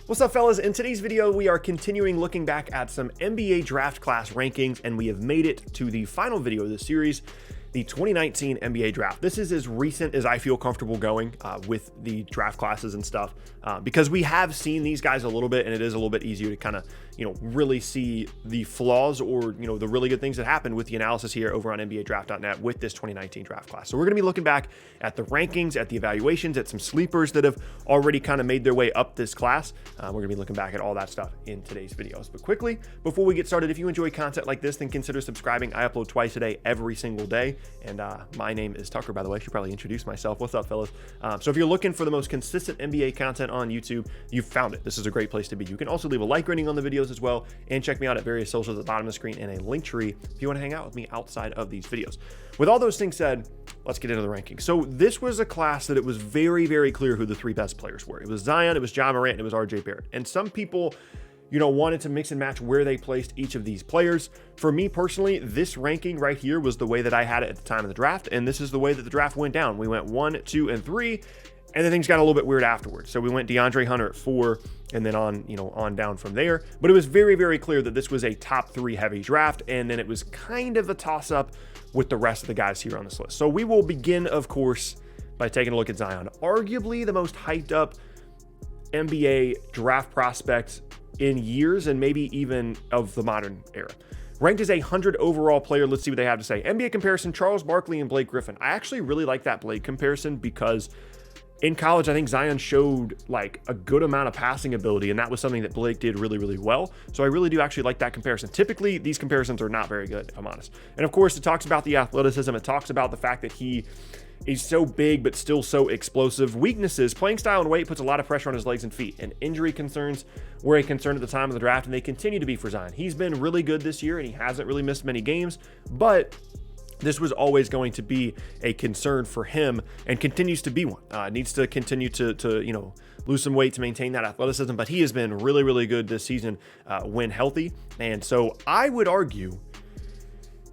What's up, fellas? In today's video, we are continuing looking back at some NBA draft class rankings, and we have made it to the final video of the series, the 2019 NBA draft. This is as recent as I feel comfortable going with the draft classes and stuff, because we have seen these guys a little bit, and it is a little bit easier to kind of, really see the flaws or, the really good things that happened with the analysis here over on NBADraft.net with this 2019 draft class. So we're going to be looking back at the rankings, at the evaluations, at some sleepers that have already kind of made their way up this class. We're going to be looking back at all that stuff in today's videos. But quickly, before we get started, if you enjoy content like this, then consider subscribing. I upload twice a day, every single day. And my name is Tucker, by the way. I should probably introduce myself. What's up, fellas? So if you're looking for the most consistent NBA content on YouTube, you've found it. This is a great place to be. You can also leave a like rating on the videos as well, and check me out at various socials at the bottom of the screen and a link tree if you want to hang out with me outside of these videos. With all those things said, let's get into the rankings. So this was a class that it was very, very clear who the three best players were. It was Zion, it was Ja Morant, and it was RJ Barrett. And some people, wanted to mix and match where they placed each of these players. For me personally, this ranking right here was the way that I had it at the time of the draft, and this is the way that the draft went down. We went 1, 2, and 3, and then things got a little bit weird afterwards. So we went DeAndre Hunter at 4, and then on down from there. But it was very, very clear that this was a top 3 heavy draft, and then it was kind of a toss-up with the rest of the guys here on this list. So we will begin, of course, by taking a look at Zion, arguably the most hyped up NBA draft prospect in years, and maybe even of the modern era. Ranked as a 100 overall player. Let's see what they have to say. NBA comparison, Charles Barkley and Blake Griffin. I actually really like that Blake comparison because in college, I think Zion showed like a good amount of passing ability, and that was something that Blake did really, really well. So I really do actually like that comparison. Typically, these comparisons are not very good, if I'm honest. And of course, it talks about the athleticism. It talks about the fact that he is so big, but still so explosive. Weaknesses, playing style and weight puts a lot of pressure on his legs and feet, and injury concerns were a concern at the time of the draft, and they continue to be for Zion. He's been really good this year, and he hasn't really missed many games, but this was always going to be a concern for him and continues to be one. Needs to continue to lose some weight to maintain that athleticism, but he has been really, really good this season when healthy. And so I would argue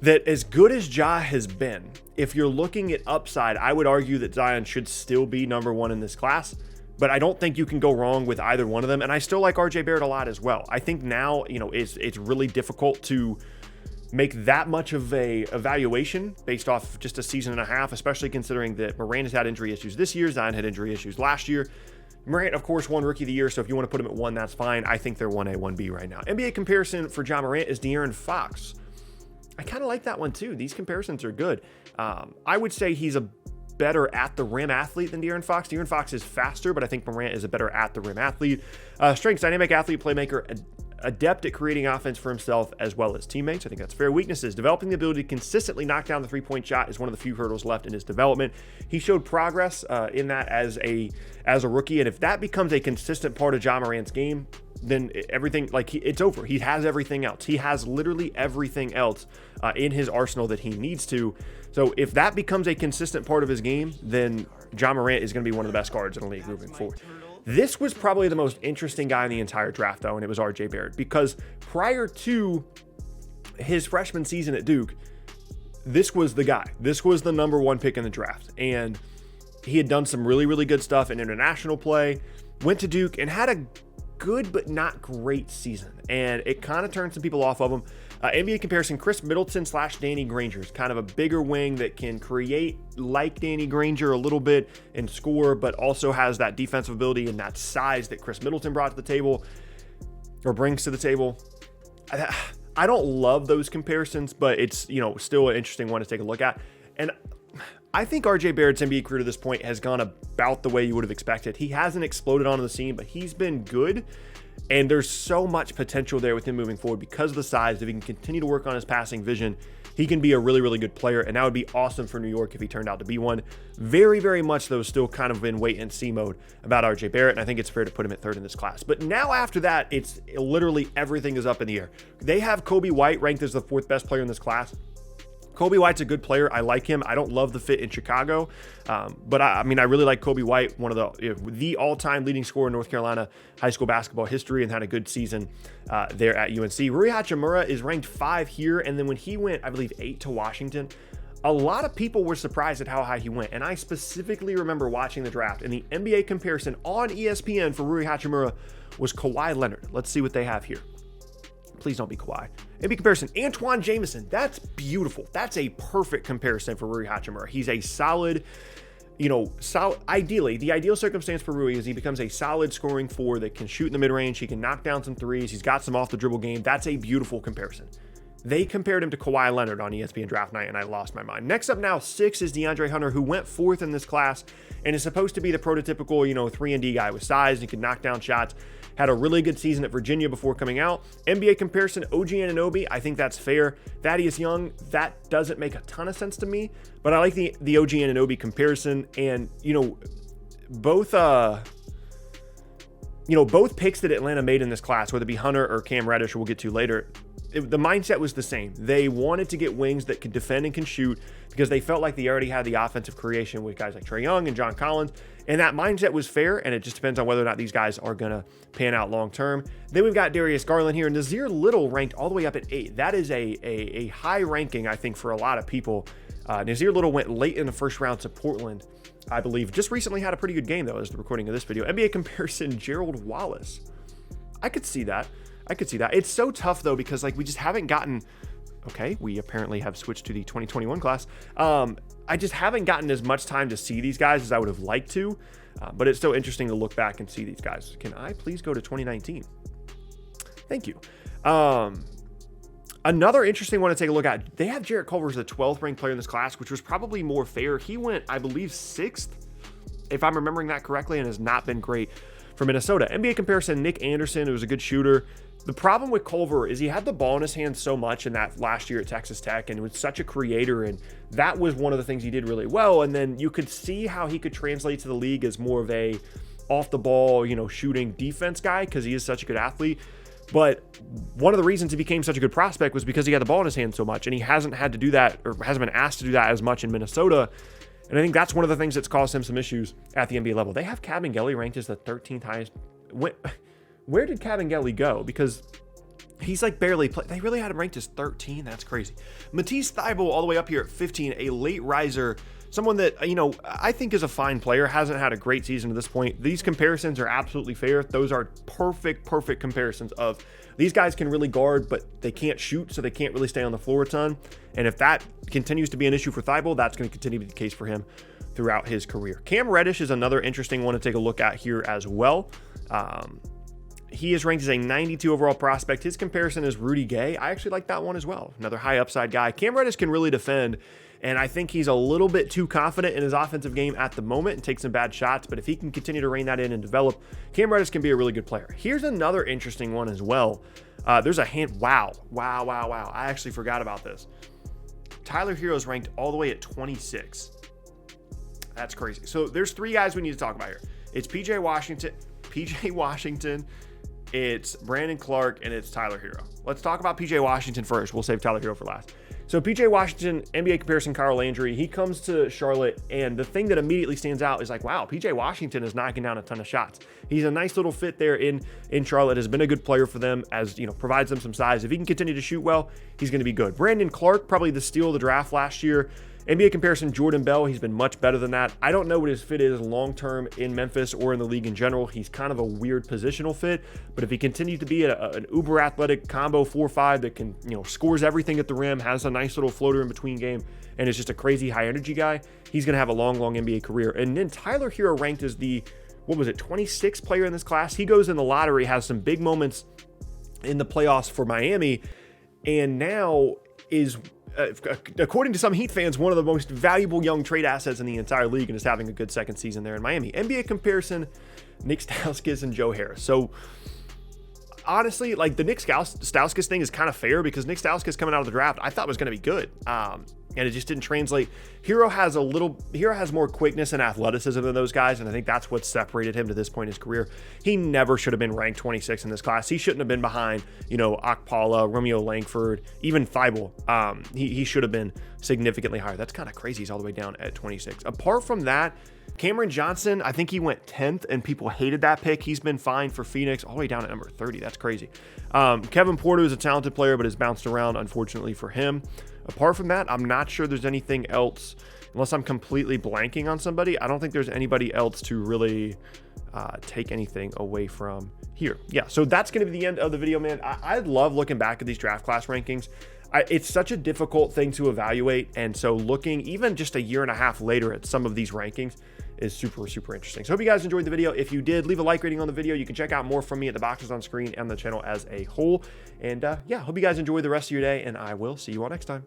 that as good as Ja has been, if you're looking at upside, I would argue that Zion should still be number 1 in this class. But I don't think you can go wrong with either one of them. And I still like RJ Barrett a lot as well. I think now, it's really difficult to make that much of a evaluation based off just a season and a half, especially considering that Morant has had injury issues this year. Zion had injury issues last year. Morant, of course, won Rookie of the Year, so if you want to put him at 1, that's fine. I think they're 1A, 1B right now. NBA comparison for Ja Morant is De'Aaron Fox. I kind of like that one too. These comparisons are good. I would say he's a better at the rim athlete than De'Aaron Fox. De'Aaron Fox is faster, but I think Morant is a better at the rim athlete. Strengths, dynamic athlete, playmaker, adept at creating offense for himself as well as teammates. I think that's fair. Weaknesses, developing the ability to consistently knock down the three-point shot is one of the few hurdles left in his development. He showed progress in that as a rookie, and if that becomes a consistent part of Ja Morant's game, then everything, it's over. He has everything else. He has literally everything else in his arsenal that he needs to. So if that becomes a consistent part of his game, then Ja Morant is going to be one of the best guards in the league moving forward. This was probably the most interesting guy in the entire draft, though, and it was RJ Barrett, because prior to his freshman season at Duke, this was the guy. This was the number 1 pick in the draft, and he had done some really, really good stuff in international play, went to Duke, and had a good but not great season, and it kind of turned some people off of him. NBA comparison, Chris Middleton / Danny Granger is kind of a bigger wing that can create like Danny Granger a little bit and score, but also has that defensive ability and that size that Chris Middleton brought to the table or brings to the table. I don't love those comparisons, but it's, still an interesting one to take a look at. And I think RJ Barrett's NBA career to this point has gone about the way you would have expected. He hasn't exploded onto the scene, but he's been good. And there's so much potential there with him moving forward because of the size. If he can continue to work on his passing vision, he can be a really, really good player. And that would be awesome for New York if he turned out to be one. Very, very much, though, still kind of in wait and see mode about RJ Barrett. And I think it's fair to put him at 3rd in this class. But now after that, it's literally everything is up in the air. They have Kobe White ranked as the 4th best player in this class. Kobe White's a good player. I like him. I don't love the fit in Chicago, but I really like Kobe White, one of the all-time leading scorer in North Carolina high school basketball history, and had a good season there at UNC. Rui Hachimura is ranked 5 here, and then when he went, I believe, 8 to Washington, a lot of people were surprised at how high he went, and I specifically remember watching the draft, and the NBA comparison on ESPN for Rui Hachimura was Kawhi Leonard. Let's see what they have here. Please don't be Kawhi. NBA comparison, Antoine Jameson. That's beautiful. That's a perfect comparison for Rui Hachimura. He's a solid, ideally, the ideal circumstance for Rui is he becomes a solid scoring forward that can shoot in the mid-range. He can knock down some threes. He's got some off-the-dribble game. That's a beautiful comparison. They compared him to Kawhi Leonard on ESPN Draft Night, and I lost my mind. Next up now, 6 is DeAndre Hunter, who went 4th in this class and is supposed to be the prototypical, 3-and-D guy with size. He can knock down shots. Had a really good season at Virginia before coming out. NBA comparison, OG Anunoby. I think that's fair. Thaddeus Young, that doesn't make a ton of sense to me, but I like the OG Anunoby comparison. And, both picks that Atlanta made in this class, whether it be Hunter or Cam Reddish, we'll get to later, the mindset was the same. They wanted to get wings that could defend and can shoot because they felt like they already had the offensive creation with guys like Trae Young and John Collins. And that mindset was fair, and it just depends on whether or not these guys are going to pan out long term. Then we've got Darius Garland here. Nazir Little ranked all the way up at 8. That is a high ranking, I think, for a lot of people. Nazir Little went late in the first round to Portland, I believe. Just recently had a pretty good game, though, as the recording of this video. NBA comparison, Gerald Wallace. I could see that. It's so tough, though, because we just haven't gotten... Okay, we apparently have switched to the 2021 class. I just haven't gotten as much time to see these guys as I would have liked to, but it's still interesting to look back and see these guys. Can I please go to 2019? Thank you. Another interesting one to take a look at, they have Jarrett Culver as the 12th ranked player in this class, which was probably more fair. He went, I believe, 6th, if I'm remembering that correctly, and has not been great for Minnesota. NBA comparison, Nick Anderson, who was a good shooter. The problem with Culver is he had the ball in his hands so much in that last year at Texas Tech and was such a creator, and that was one of the things he did really well. And then you could see how he could translate to the league as more of a off-the-ball, shooting defense guy because he is such a good athlete. But one of the reasons he became such a good prospect was because he had the ball in his hands so much, and he hasn't had to do that or hasn't been asked to do that as much in Minnesota. And I think that's one of the things that's caused him some issues at the NBA level. They have Kabengele ranked as the 13th highest. Where did Kabengele go? Because he's barely played. They really had him ranked as 13. That's crazy. Matisse Thybulle all the way up here at 15, a late riser. Someone that, I think is a fine player, hasn't had a great season to this point. These comparisons are absolutely fair. Those are perfect comparisons of these guys can really guard, but they can't shoot, so they can't really stay on the floor a ton. And if that continues to be an issue for Thybulle, that's going to continue to be the case for him throughout his career. Cam Reddish is another interesting one to take a look at here as well. He is ranked as a 92 overall prospect. His comparison is Rudy Gay. I actually like that one as well. Another high upside guy. Cam Reddish can really defend, and I think he's a little bit too confident in his offensive game at the moment and takes some bad shots, but if he can continue to rein that in and develop, Cam Reddish can be a really good player. Here's another interesting one as well. There's a hint. Wow. I actually forgot about this. Tyler Hero is ranked all the way at 26. That's crazy. So there's 3 guys we need to talk about here. It's PJ Washington, it's Brandon Clark, and it's Tyler Hero. Let's talk about PJ Washington first. We'll save Tyler Hero for last. So PJ Washington, NBA comparison, Carl Landry, he comes to Charlotte, and the thing that immediately stands out is wow, PJ Washington is knocking down a ton of shots. He's a nice little fit there in Charlotte, has been a good player for them, as provides them some size. If he can continue to shoot well, he's going to be good. Brandon Clark, probably the steal of the draft last year. NBA comparison, Jordan Bell, he's been much better than that. I don't know what his fit is long-term in Memphis or in the league in general. He's kind of a weird positional fit, but if he continues to be an uber athletic combo 4-5 that can, scores everything at the rim, has a nice little floater in between game, and is just a crazy high energy guy, he's going to have a long NBA career. And then Tyler Hero ranked as the, 26th player in this class. He goes in the lottery, has some big moments in the playoffs for Miami, and now is... according to some Heat fans, one of the most valuable young trade assets in the entire league, and is having a good second season there in Miami. NBA comparison, Nick Stauskas and Joe Harris. So honestly, the Nick Stauskas thing is kind of fair because Nick Stauskas coming out of the draft, I thought was going to be good. And it just didn't translate. Hero has more quickness and athleticism than those guys, and I think that's what separated him to this point in his career. He never should have been ranked 26 in this class. He shouldn't have been behind, Okpala, Romeo Langford, even Thybulle. He should have been significantly higher. That's kind of crazy. He's all the way down at 26. Apart from that, Cameron Johnson, I think he went 10th, and people hated that pick. He's been fine for Phoenix, all the way down at number 30. That's crazy. Kevin Porter is a talented player, but has bounced around, unfortunately for him. Apart from that, I'm not sure there's anything else unless I'm completely blanking on somebody, I don't think there's anybody else to really take anything away from here. Yeah, so that's going to be the end of the video, man. I love looking back at these draft class rankings. It's such a difficult thing to evaluate, and so looking even just a year and a half later at some of these rankings is super, super interesting. So hope you guys enjoyed the video. If you did, leave a like rating on the video. You can check out more from me at the boxes on screen and the channel as a whole. And yeah, hope you guys enjoy the rest of your day, and I will see you all next time.